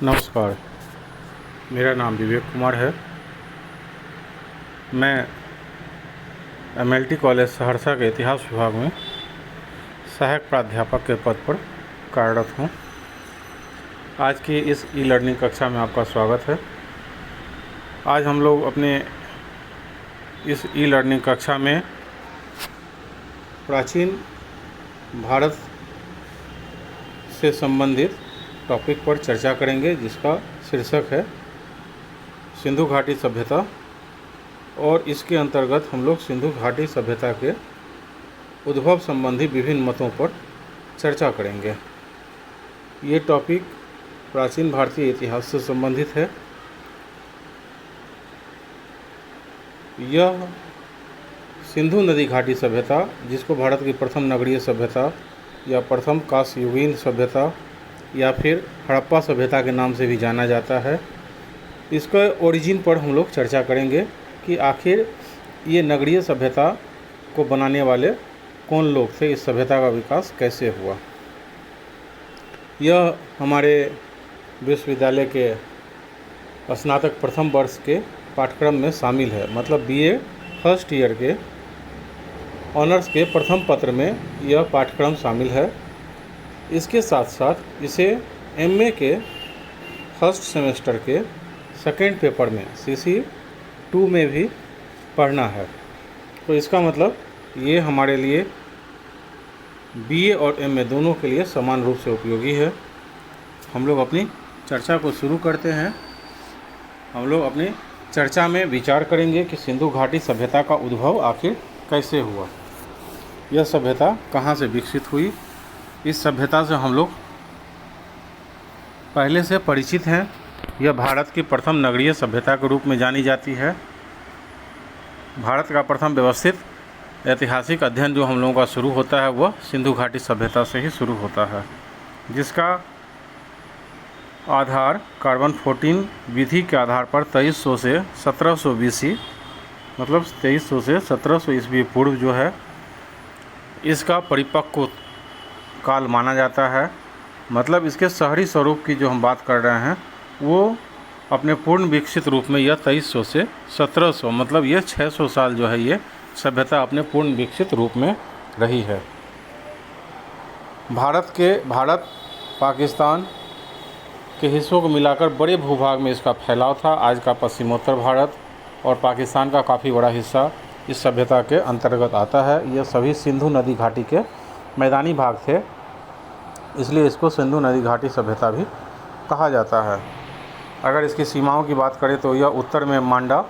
नमस्कार, मेरा नाम विवेक कुमार है। मैं एमएलटी कॉलेज सहरसा के इतिहास विभाग में सहायक प्राध्यापक के पद पर कार्यरत हूँ। आज की इस ई लर्निंग कक्षा में आपका स्वागत है। आज हम लोग अपने इस ई लर्निंग कक्षा में प्राचीन भारत से संबंधित टॉपिक पर चर्चा करेंगे, जिसका शीर्षक है सिंधु घाटी सभ्यता। और इसके अंतर्गत हम लोग सिंधु घाटी सभ्यता के उद्भव संबंधी विभिन्न मतों पर चर्चा करेंगे। ये टॉपिक प्राचीन भारतीय इतिहास से संबंधित है। यह सिंधु नदी घाटी सभ्यता, जिसको भारत की प्रथम नगरीय सभ्यता या प्रथम कांस्ययुगीन सभ्यता या फिर हड़प्पा सभ्यता के नाम से भी जाना जाता है, इसके ओरिजिन पर हम लोग चर्चा करेंगे कि आखिर ये नगरीय सभ्यता को बनाने वाले कौन लोग थे, इस सभ्यता का विकास कैसे हुआ। यह हमारे विश्वविद्यालय के स्नातक प्रथम वर्ष के पाठ्यक्रम में शामिल है, मतलब बीए फर्स्ट ईयर के ऑनर्स के प्रथम पत्र में यह पाठ्यक्रम शामिल है। इसके साथ साथ इसे एमए के फर्स्ट सेमेस्टर के सेकेंड पेपर में सीसी 2 में भी पढ़ना है। तो इसका मतलब ये हमारे लिए बीए और एमए दोनों के लिए समान रूप से उपयोगी है। हम लोग अपनी चर्चा को शुरू करते हैं। हम लोग अपनी चर्चा में विचार करेंगे कि सिंधु घाटी सभ्यता का उद्भव आखिर कैसे हुआ, यह सभ्यता कहाँ से विकसित हुई। इस सभ्यता से हम लोग पहले से परिचित हैं। यह भारत की प्रथम नगरीय सभ्यता के रूप में जानी जाती है। भारत का प्रथम व्यवस्थित ऐतिहासिक अध्ययन जो हम लोगों का शुरू होता है वह सिंधु घाटी सभ्यता से ही शुरू होता है, जिसका आधार कार्बन 14 विधि के आधार पर 2300 से 1700 BC, मतलब 2300 से 1700 ईस्वी पूर्व जो है, इसका परिपक्व काल माना जाता है। मतलब इसके शहरी स्वरूप की जो हम बात कर रहे हैं वो अपने पूर्ण विकसित रूप में यह 2300 से 1700, मतलब ये 600 साल जो है ये सभ्यता अपने पूर्ण विकसित रूप में रही है। भारत पाकिस्तान के हिस्सों को मिलाकर बड़े भूभाग में इसका फैलाव था। आज का पश्चिमोत्तर भारत और पाकिस्तान का काफ़ी बड़ा हिस्सा इस सभ्यता के अंतर्गत आता है। यह सभी सिंधु नदी घाटी के मैदानी भाग थे, इसलिए इसको सिंधु नदी घाटी सभ्यता भी कहा जाता है। अगर इसकी सीमाओं की बात करें तो यह उत्तर में मांडा,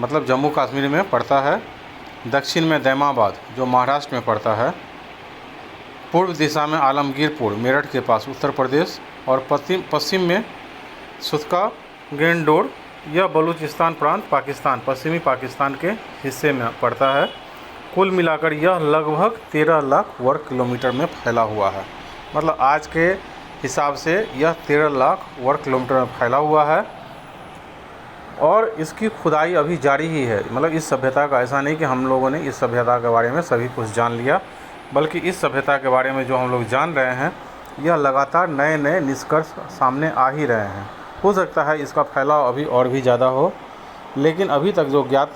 मतलब जम्मू कश्मीर में पड़ता है। दक्षिण में दैमाबाद जो महाराष्ट्र में पड़ता है। पूर्व दिशा में आलमगीरपुर मेरठ के पास उत्तर प्रदेश, और पश्चिम में सुतका गेंडोर, यह बलूचिस्तान प्रांत पाकिस्तान, पश्चिमी पाकिस्तान के हिस्से में पड़ता है। कुल मिलाकर यह लगभग 13 लाख वर्ग किलोमीटर में फैला हुआ है। मतलब आज के हिसाब से यह 13 लाख वर्ग किलोमीटर में फैला हुआ है। और इसकी खुदाई अभी जारी ही है। मतलब इस सभ्यता का ऐसा नहीं कि हम लोगों ने इस सभ्यता के बारे में सभी कुछ जान लिया, बल्कि इस सभ्यता के बारे में जो हम लोग जान रहे हैं, यह लगातार नए नए निष्कर्ष सामने आ ही रहे हैं। हो सकता है इसका फैलाव अभी और भी ज़्यादा हो, लेकिन अभी तक जो ज्ञात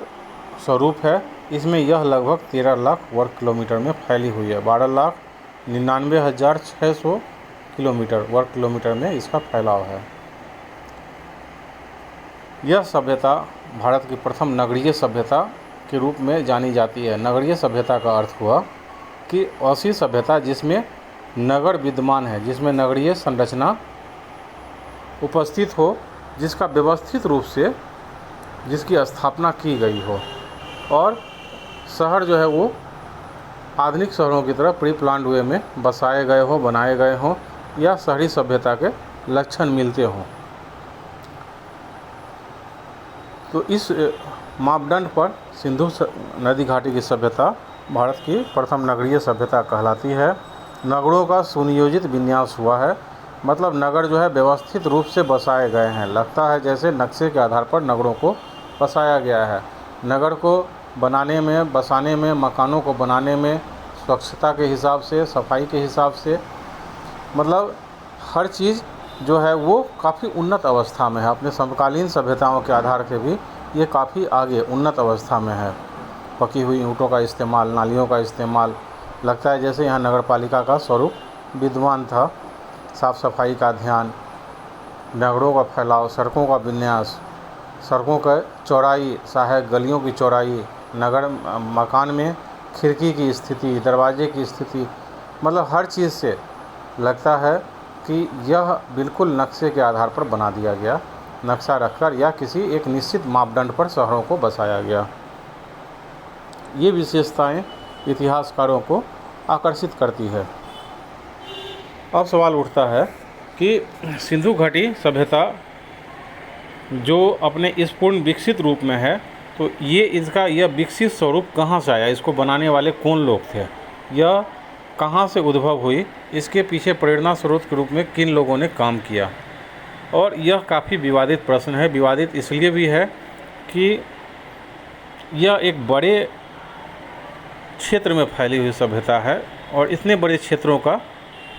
स्वरूप है इसमें यह लगभग 13 लाख वर्ग किलोमीटर में फैली हुई है। 12,99,600 किलोमीटर वर्ग किलोमीटर में इसका फैलाव है। यह सभ्यता भारत की प्रथम नगरीय सभ्यता के रूप में जानी जाती है। नगरीय सभ्यता का अर्थ हुआ कि ऐसी सभ्यता जिसमें नगर विद्यमान है, जिसमें नगरीय संरचना उपस्थित हो, जिसका व्यवस्थित रूप से जिसकी स्थापना की गई हो, और शहर जो है वो आधुनिक शहरों की तरह प्री प्लान्ड वे में बसाए गए हों, बनाए गए हों, या शहरी सभ्यता के लक्षण मिलते हों। तो इस मापदंड पर सिंधु नदी घाटी की सभ्यता भारत की प्रथम नगरीय सभ्यता कहलाती है। नगरों का सुनियोजित विन्यास हुआ है, मतलब नगर जो है व्यवस्थित रूप से बसाए गए हैं। लगता है जैसे नक्शे के आधार पर नगरों को बसाया गया है। नगर को बनाने में, बसाने में, मकानों को बनाने में, स्वच्छता के हिसाब से, सफाई के हिसाब से, मतलब हर चीज़ जो है वो काफ़ी उन्नत अवस्था में है। अपने समकालीन सभ्यताओं के आधार पे भी ये काफ़ी आगे उन्नत अवस्था में है। पकी हुई ईंटों का इस्तेमाल, नालियों का इस्तेमाल, लगता है जैसे यहाँ नगर पालिका का स्वरूप विद्यमान था। साफ़ सफाई का ध्यान, नगरों का फैलाव, सड़कों का विन्यास, सड़कों का चौड़ाई, सहायक गलियों की चौड़ाई, नगर मकान में खिड़की की स्थिति, दरवाजे की स्थिति, मतलब हर चीज़ से लगता है कि यह बिल्कुल नक्शे के आधार पर बना दिया गया, नक्शा रखकर या किसी एक निश्चित मापदंड पर शहरों को बसाया गया। ये विशेषताएं इतिहासकारों को आकर्षित करती है। अब सवाल उठता है कि सिंधु घाटी सभ्यता जो अपने इस पूर्ण विकसित रूप में है, तो यह विकसित स्वरूप कहाँ से आया, इसको बनाने वाले कौन लोग थे, यह कहाँ से उद्भव हुई, इसके पीछे प्रेरणा स्रोत के रूप में किन लोगों ने काम किया। और यह काफ़ी विवादित प्रश्न है। विवादित इसलिए भी है कि यह एक बड़े क्षेत्र में फैली हुई सभ्यता है और इतने बड़े क्षेत्रों का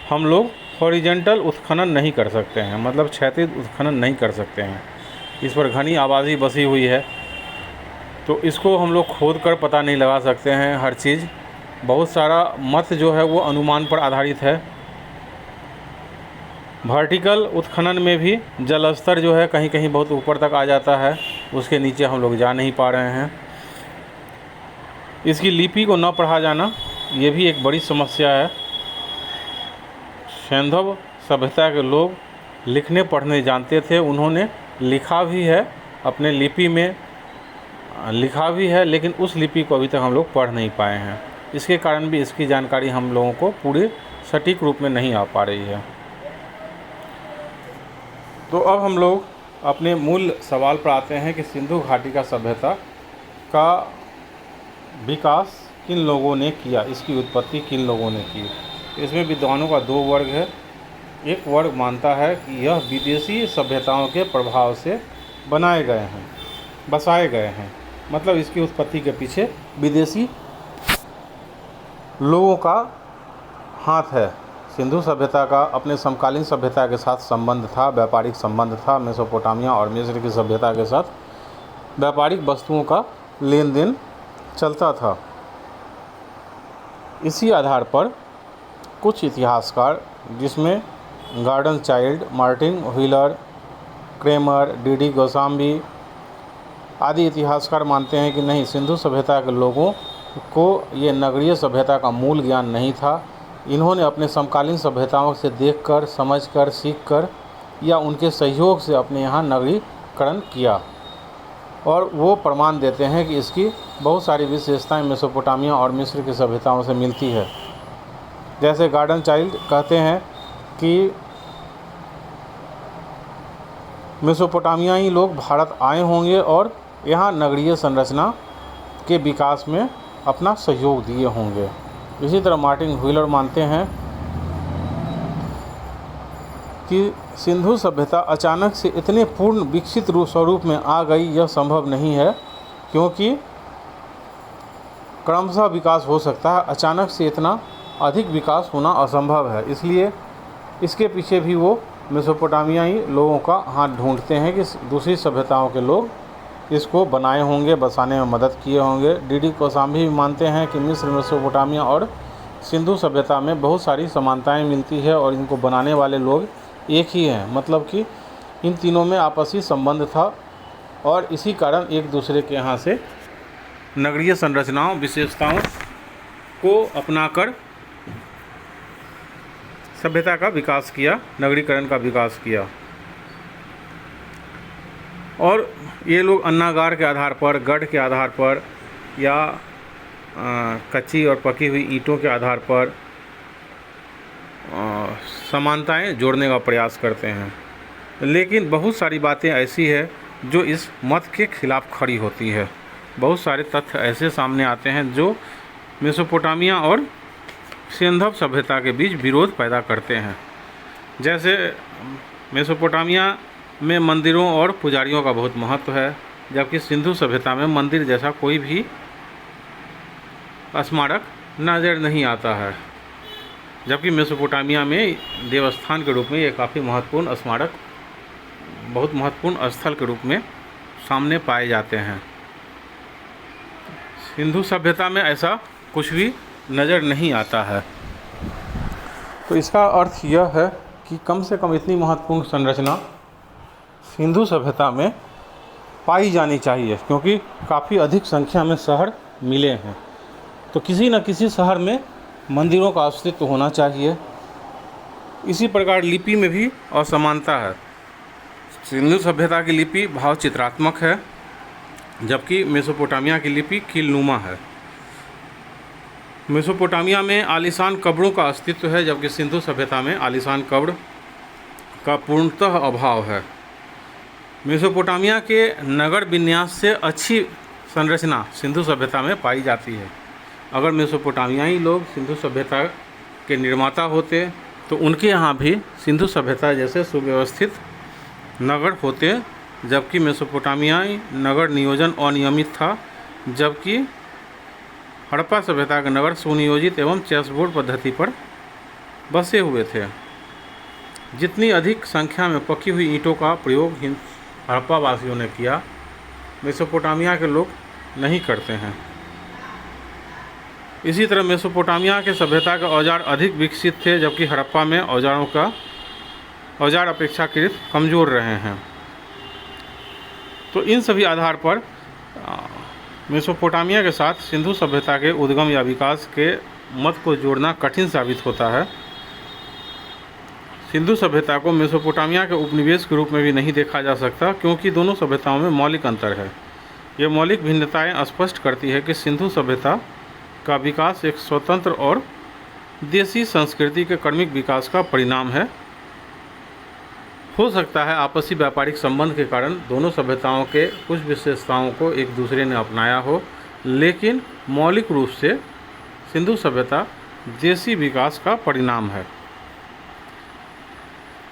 हम लोग हॉरिजॉन्टल उत्खनन नहीं कर सकते हैं, मतलब क्षैतिज उत्खनन नहीं कर सकते हैं। इस पर घनी आबादी बसी हुई है, तो इसको हम लोग खोद कर पता नहीं लगा सकते हैं हर चीज़। बहुत सारा मत जो है वो अनुमान पर आधारित है। वर्टिकल उत्खनन में भी जल स्तर जो है कहीं कहीं बहुत ऊपर तक आ जाता है, उसके नीचे हम लोग जा नहीं पा रहे हैं। इसकी लिपि को न पढ़ा जाना ये भी एक बड़ी समस्या है। सैंधव सभ्यता के लोग लिखने पढ़ने जानते थे, उन्होंने लिखा भी है, अपने लिपि में लिखा भी है, लेकिन उस लिपि को अभी तक हम लोग पढ़ नहीं पाए हैं। इसके कारण भी इसकी जानकारी हम लोगों को पूरे सटीक रूप में नहीं आ पा रही है। तो अब हम लोग अपने मूल सवाल पर आते हैं कि सिंधु घाटी का सभ्यता का विकास किन लोगों ने किया, इसकी उत्पत्ति किन लोगों ने की। इसमें विद्वानों का दो वर्ग है। एक वर्ग मानता है कि यह विदेशी सभ्यताओं के प्रभाव से बनाए गए हैं, बसाए गए हैं, मतलब इसकी उत्पत्ति के पीछे विदेशी लोगों का हाथ है। सिंधु सभ्यता का अपने समकालीन सभ्यता के साथ संबंध था, व्यापारिक संबंध था। मेसोपोटामिया और मिस्र की सभ्यता के साथ व्यापारिक वस्तुओं का लेन देन चलता था। इसी आधार पर कुछ इतिहासकार, जिसमें Gordon Childe, Martin Wheeler, Kramer, D Kosambi आदि इतिहासकार मानते हैं कि नहीं, सिंधु सभ्यता के लोगों को ये नगरीय सभ्यता का मूल ज्ञान नहीं था। इन्होंने अपने समकालीन सभ्यताओं से देखकर, समझकर, सीखकर या उनके सहयोग से अपने यहाँ नगरीकरण किया। और वो प्रमाण देते हैं कि इसकी बहुत सारी विशेषताएं मेसोपोटामिया और मिस्र की सभ्यताओं से मिलती है। जैसे गार्डन चाइल्ड कहते हैं कि मेसोपोटामियाई लोग भारत आए होंगे और यहाँ नगरीय संरचना के विकास में अपना सहयोग दिए होंगे। इसी तरह मार्टिन व्हीलर मानते हैं कि सिंधु सभ्यता अचानक से इतने पूर्ण विकसित स्वरूप में आ गई, यह संभव नहीं है, क्योंकि क्रमशः विकास हो सकता है, अचानक से इतना अधिक विकास होना असंभव है। इसलिए इसके पीछे भी वो मेसोपोटामियाई लोगों का हाथ ढूंढते हैं कि दूसरी सभ्यताओं के लोग इसको बनाए होंगे, बसाने में मदद किए होंगे। डी गोसाम्बी भी मानते हैं कि मिस्र, मेसोपोटामिया और सिंधु सभ्यता में बहुत सारी समानताएं मिलती है और इनको बनाने वाले लोग एक ही हैं, मतलब कि इन तीनों में आपसी संबंध था और इसी कारण एक दूसरे के यहाँ से नगरीय संरचनाओं, विशेषताओं को अपनाकर सभ्यता का विकास किया, नगरीकरण का विकास किया। और ये लोग अन्नागार के आधार पर, गढ़ के आधार पर या कच्ची और पकी हुई ईंटों के आधार पर समानताएं जोड़ने का प्रयास करते हैं। लेकिन बहुत सारी बातें ऐसी है जो इस मत के खिलाफ खड़ी होती है। बहुत सारे तथ्य ऐसे सामने आते हैं जो मेसोपोटामिया और सिंधव सभ्यता के बीच विरोध पैदा करते हैं। जैसे मेसोपोटामिया में मंदिरों और पुजारियों का बहुत महत्व है, जबकि सिंधु सभ्यता में मंदिर जैसा कोई भी स्मारक नज़र नहीं आता है। जबकि मेसोपोटामिया में देवस्थान के रूप में ये काफ़ी महत्वपूर्ण स्मारक, बहुत महत्वपूर्ण स्थल के रूप में सामने पाए जाते हैं। सिंधु सभ्यता में ऐसा कुछ भी नज़र नहीं आता है। तो इसका अर्थ यह है कि कम से कम इतनी महत्वपूर्ण संरचना सिंधु सभ्यता में पाई जानी चाहिए, क्योंकि काफ़ी अधिक संख्या में शहर मिले हैं, तो किसी न किसी शहर में मंदिरों का अस्तित्व होना चाहिए। इसी प्रकार लिपि में भी असमानता है। सिंधु सभ्यता की लिपि भाव चित्रात्मक है, जबकि मेसोपोटामिया की लिपि कीलनुमा है। मेसोपोटामिया में आलीशान कब्रों का अस्तित्व है, जबकि सिंधु सभ्यता में आलीशान कब्र का पूर्णतः अभाव है। मेसोपोटामिया के नगर विन्यास से अच्छी संरचना सिंधु सभ्यता में पाई जाती है। अगर मेसोपोटामियाई लोग सिंधु सभ्यता के निर्माता होते तो उनके यहाँ भी सिंधु सभ्यता जैसे सुव्यवस्थित नगर होते, जबकि मेसोपोटामियाई नगर नियोजन अनियमित था, जबकि हड़प्पा सभ्यता के नगर सुनियोजित एवं चेसबोर्ड पद्धति पर बसे हुए थे। जितनी अधिक संख्या में पकी हुई ईंटों का प्रयोग हड़प्पा वासियों ने किया, मेसोपोटामिया के लोग नहीं करते हैं। इसी तरह मेसोपोटामिया के सभ्यता के औजार अधिक विकसित थे, जबकि हड़प्पा में औजार अपेक्षाकृत कमज़ोर रहे हैं। तो इन सभी आधार पर मेसोपोटामिया के साथ सिंधु सभ्यता के उद्गम या विकास के मत को जोड़ना कठिन साबित होता है। सिंधु सभ्यता को मेसोपोटामिया के उपनिवेश के रूप में भी नहीं देखा जा सकता, क्योंकि दोनों सभ्यताओं में मौलिक अंतर है। ये मौलिक भिन्नताएं स्पष्ट करती है कि सिंधु सभ्यता का विकास एक स्वतंत्र और देसी संस्कृति के क्रमिक विकास का परिणाम है। हो सकता है आपसी व्यापारिक संबंध के कारण दोनों सभ्यताओं के कुछ विशेषताओं को एक दूसरे ने अपनाया हो, लेकिन मौलिक रूप से सिंधु सभ्यता देसी विकास का परिणाम है।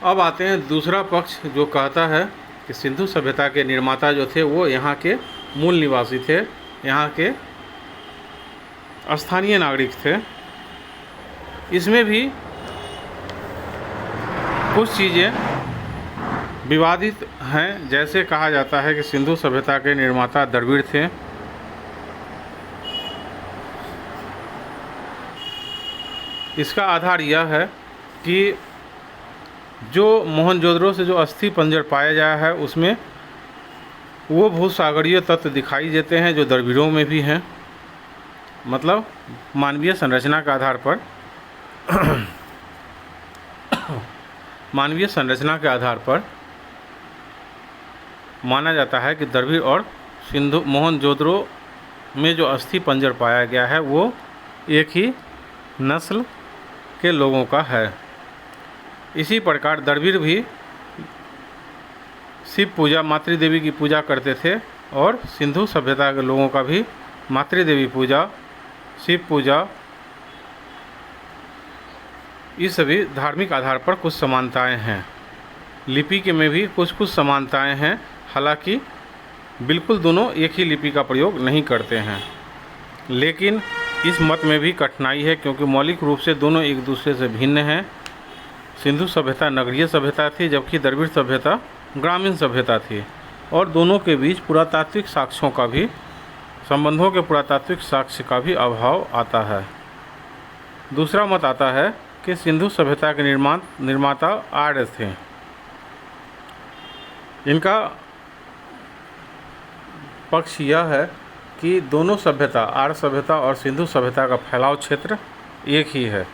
अब आते हैं दूसरा पक्ष, जो कहता है कि सिंधु सभ्यता के निर्माता जो थे वो यहाँ के मूल निवासी थे, यहाँ के स्थानीय नागरिक थे। इसमें भी कुछ चीज़ें विवादित हैं। जैसे कहा जाता है कि सिंधु सभ्यता के निर्माता द्रविड़ थे। इसका आधार यह है कि जो मोहनजोदड़ो से जो अस्थि पंजर पाया गया है उसमें वो भूसागरीय तत्व दिखाई देते हैं जो द्रविड़ों में भी हैं। मतलब मानवीय संरचना के आधार पर मानवीय संरचना के आधार पर माना जाता है कि द्रविड़ और मोहनजोदड़ो में जो अस्थि पंजर पाया गया है वो एक ही नस्ल के लोगों का है। इसी प्रकार द्रविड़ भी शिव पूजा, मातृदेवी की पूजा करते थे, और सिंधु सभ्यता के लोगों का भी मातृदेवी पूजा, शिव पूजा, ये सभी धार्मिक आधार पर कुछ समानताएं हैं। लिपि के में भी कुछ समानताएं हैं, हालांकि बिल्कुल दोनों एक ही लिपि का प्रयोग नहीं करते हैं। लेकिन इस मत में भी कठिनाई है, क्योंकि मौलिक रूप से दोनों एक दूसरे से भिन्न हैं। सिंधु सभ्यता नगरीय सभ्यता थी, जबकि द्रविड़ सभ्यता ग्रामीण सभ्यता थी, और दोनों के बीच पुरातात्विक साक्ष्यों का भी, संबंधों के पुरातात्विक साक्ष्य का भी अभाव आता है। दूसरा मत आता है कि सिंधु सभ्यता के निर्माता आर्य थे। इनका पक्ष यह है कि दोनों सभ्यता, आर्य सभ्यता और सिंधु सभ्यता का फैलाव क्षेत्र एक ही है।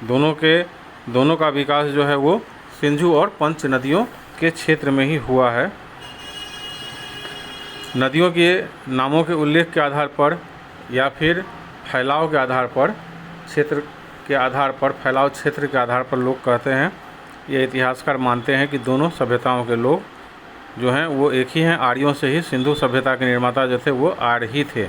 दोनों का विकास जो है वो सिंधु और पंच नदियों के क्षेत्र में ही हुआ है। नदियों के नामों के उल्लेख के आधार पर या फिर फैलाव के आधार पर, क्षेत्र के आधार पर, फैलाव क्षेत्र के आधार पर लोग कहते हैं, ये इतिहासकार मानते हैं कि दोनों सभ्यताओं के लोग जो हैं वो एक ही हैं। आर्यों से ही सिंधु सभ्यता के निर्माता जो थे वो आर्य ही थे।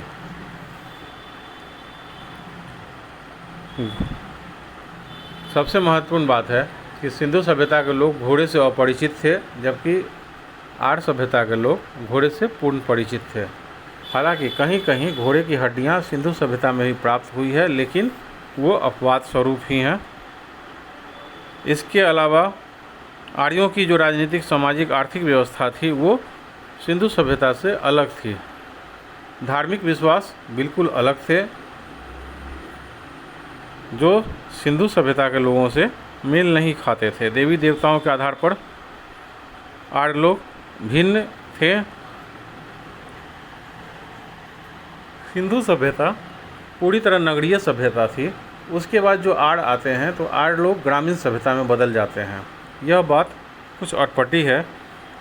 सबसे महत्वपूर्ण बात है कि सिंधु सभ्यता के लोग घोड़े से अपरिचित थे, जबकि आर्य सभ्यता के लोग घोड़े से पूर्ण परिचित थे। हालांकि कहीं कहीं घोड़े की हड्डियां सिंधु सभ्यता में भी प्राप्त हुई है, लेकिन वो अपवाद स्वरूप ही हैं। इसके अलावा आर्यों की जो राजनीतिक, सामाजिक, आर्थिक व्यवस्था थी वो सिंधु सभ्यता से अलग थी। धार्मिक विश्वास बिल्कुल अलग थे जो सिंधु सभ्यता के लोगों से मेल नहीं खाते थे। देवी देवताओं के आधार पर आर्य लोग भिन्न थे। सिंधु सभ्यता पूरी तरह नगरीय सभ्यता थी। उसके बाद जो आर्य आते हैं तो आर्य लोग ग्रामीण सभ्यता में बदल जाते हैं। यह बात कुछ अटपटी है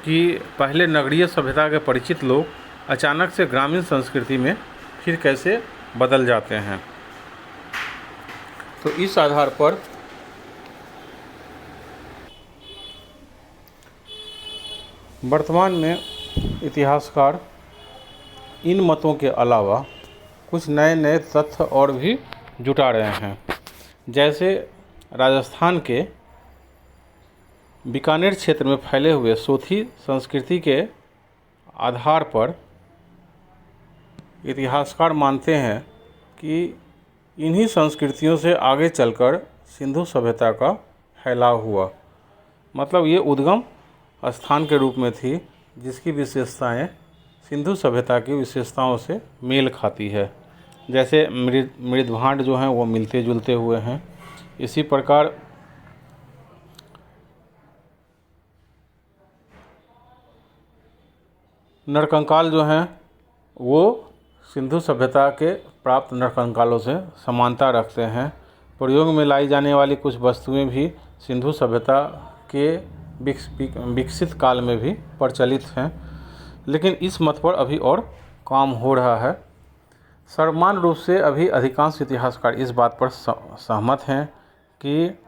कि पहले नगरीय सभ्यता के परिचित लोग अचानक से ग्रामीण संस्कृति में फिर कैसे बदल जाते हैं। तो इस आधार पर वर्तमान में इतिहासकार इन मतों के अलावा कुछ नए नए तथ्य और भी जुटा रहे हैं। जैसे राजस्थान के बीकानेर क्षेत्र में फैले हुए सोथी संस्कृति के आधार पर इतिहासकार मानते हैं कि इन्हीं संस्कृतियों से आगे चलकर सिंधु सभ्यता का फैलाव हुआ। मतलब ये उद्गम स्थान के रूप में थी जिसकी विशेषताएं सिंधु सभ्यता की विशेषताओं से मेल खाती है। जैसे मृदभांड जो हैं वो मिलते जुलते हुए हैं। इसी प्रकार नरकंकाल जो हैं वो सिंधु सभ्यता के प्राप्त नरकंकालों से समानता रखते हैं। प्रयोग में लाई जाने वाली कुछ वस्तुएं भी सिंधु सभ्यता के विकसित काल में भी प्रचलित हैं। लेकिन इस मत पर अभी और काम हो रहा है। समान रूप से अभी अधिकांश इतिहासकार इस बात पर सहमत हैं कि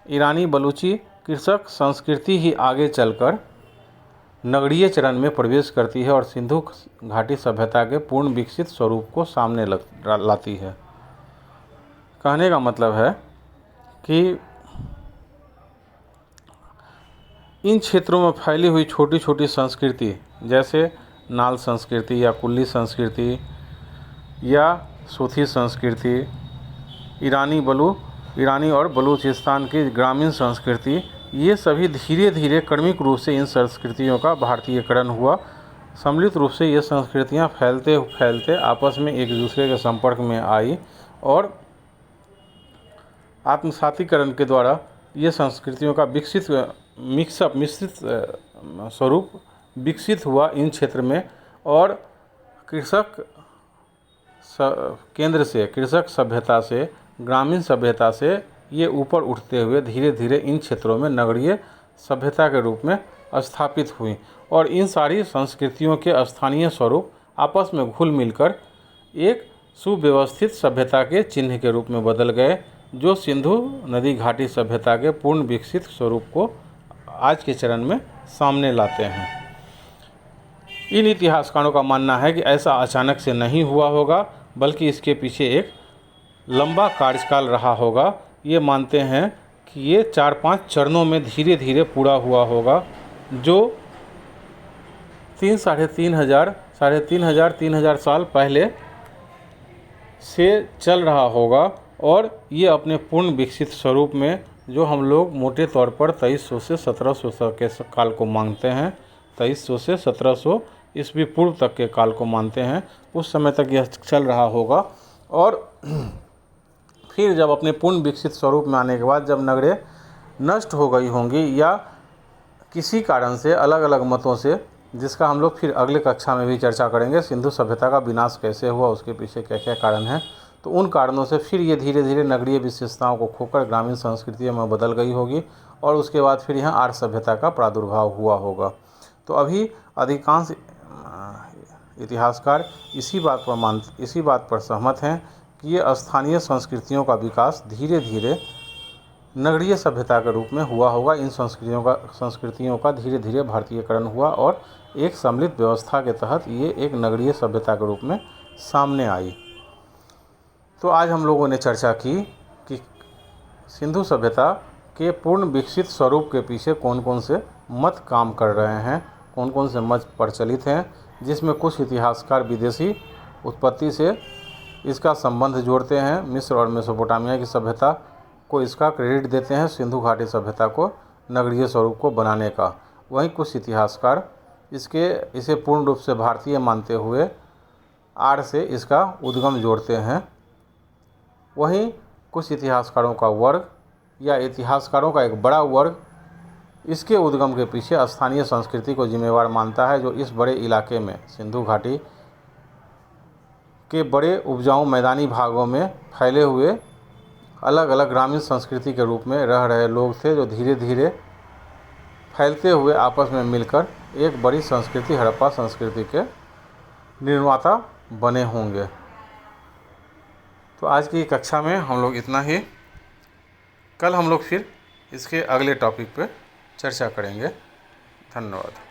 ईरानी बलूची कृषक संस्कृति ही आगे चलकर नगरीय चरण में प्रवेश करती है और सिंधु घाटी सभ्यता के पूर्ण विकसित स्वरूप को सामने लाती है। कहने का मतलब है कि इन क्षेत्रों में फैली हुई छोटी छोटी संस्कृति जैसे नाल संस्कृति या कुल्ली संस्कृति या सोथी संस्कृति, ईरानी और बलूचिस्तान की ग्रामीण संस्कृति, ये सभी धीरे धीरे क्रमिक रूप से इन संस्कृतियों का भारतीयकरण हुआ। सम्मिलित रूप से ये संस्कृतियाँ फैलते फैलते आपस में एक दूसरे के संपर्क में आई और आत्मसातीकरण के द्वारा ये संस्कृतियों का मिश्रित स्वरूप विकसित हुआ इन क्षेत्र में। और कृषक केंद्र से, कृषक सभ्यता से, ग्रामीण सभ्यता से ये ऊपर उठते हुए धीरे धीरे इन क्षेत्रों में नगरीय सभ्यता के रूप में स्थापित हुई और इन सारी संस्कृतियों के स्थानीय स्वरूप आपस में घुल मिलकर एक सुव्यवस्थित सभ्यता के चिन्ह के रूप में बदल गए, जो सिंधु नदी घाटी सभ्यता के पूर्ण विकसित स्वरूप को आज के चरण में सामने लाते हैं। इन इतिहासकारों का मानना है कि ऐसा अचानक से नहीं हुआ होगा, बल्कि इसके पीछे एक लंबा कार्यकाल रहा होगा। ये मानते हैं कि ये 4-5 चरणों में धीरे धीरे पूरा हुआ होगा, जो 3,500 साल पहले से चल रहा होगा और ये अपने पूर्ण विकसित स्वरूप में, जो हम लोग मोटे तौर पर 2300 से 1700 के काल को मांगते हैं, 2300 से 1700 ईस्वी पूर्व तक के काल को मानते हैं, उस समय तक यह चल रहा होगा। और फिर जब अपने पूर्ण विकसित स्वरूप में आने के बाद जब नगरें नष्ट हो गई होंगी या किसी कारण से, अलग अलग मतों से, जिसका हम लोग फिर अगले कक्षा में भी चर्चा करेंगे, सिंधु सभ्यता का विनाश कैसे हुआ, उसके पीछे क्या क्या कारण हैं, तो उन कारणों से फिर ये धीरे धीरे नगरीय विशेषताओं को खोकर ग्रामीण संस्कृतियों में बदल गई होगी और उसके बाद फिर यहाँ आर्य सभ्यता का प्रादुर्भाव हुआ होगा। तो अभी अधिकांश इतिहासकार इसी बात पर सहमत हैं कि ये स्थानीय संस्कृतियों का विकास धीरे धीरे नगरीय सभ्यता के रूप में हुआ होगा। इन संस्कृतियों का धीरे धीरे भारतीयकरण हुआ और एक सम्मिलित व्यवस्था के तहत ये एक नगरीय सभ्यता के रूप में सामने आई। तो आज हम लोगों ने चर्चा की कि सिंधु सभ्यता के पूर्ण विकसित स्वरूप के पीछे कौन कौन से मत काम कर रहे हैं, कौन कौन से मत प्रचलित हैं, जिसमें कुछ इतिहासकार विदेशी उत्पत्ति से इसका संबंध जोड़ते हैं। मिस्र और मेसोपोटामिया की सभ्यता को इसका क्रेडिट देते हैं सिंधु घाटी सभ्यता को नगरीय स्वरूप को बनाने का। वहीं कुछ इतिहासकार इसे पूर्ण रूप से भारतीय मानते हुए आर से इसका उद्गम जोड़ते हैं। वहीं कुछ इतिहासकारों का वर्ग या इतिहासकारों का एक बड़ा वर्ग इसके उद्गम के पीछे स्थानीय संस्कृति को जिम्मेवार मानता है, जो इस बड़े इलाके में सिंधु घाटी के बड़े उपजाऊ मैदानी भागों में फैले हुए अलग अलग ग्रामीण संस्कृति के रूप में रह रहे लोग थे, जो धीरे धीरे फैलते हुए आपस में मिलकर एक बड़ी संस्कृति हड़प्पा संस्कृति के निर्माता बने होंगे। तो आज की कक्षा में हम लोग इतना ही। कल हम लोग फिर इसके अगले टॉपिक पे चर्चा करेंगे। धन्यवाद।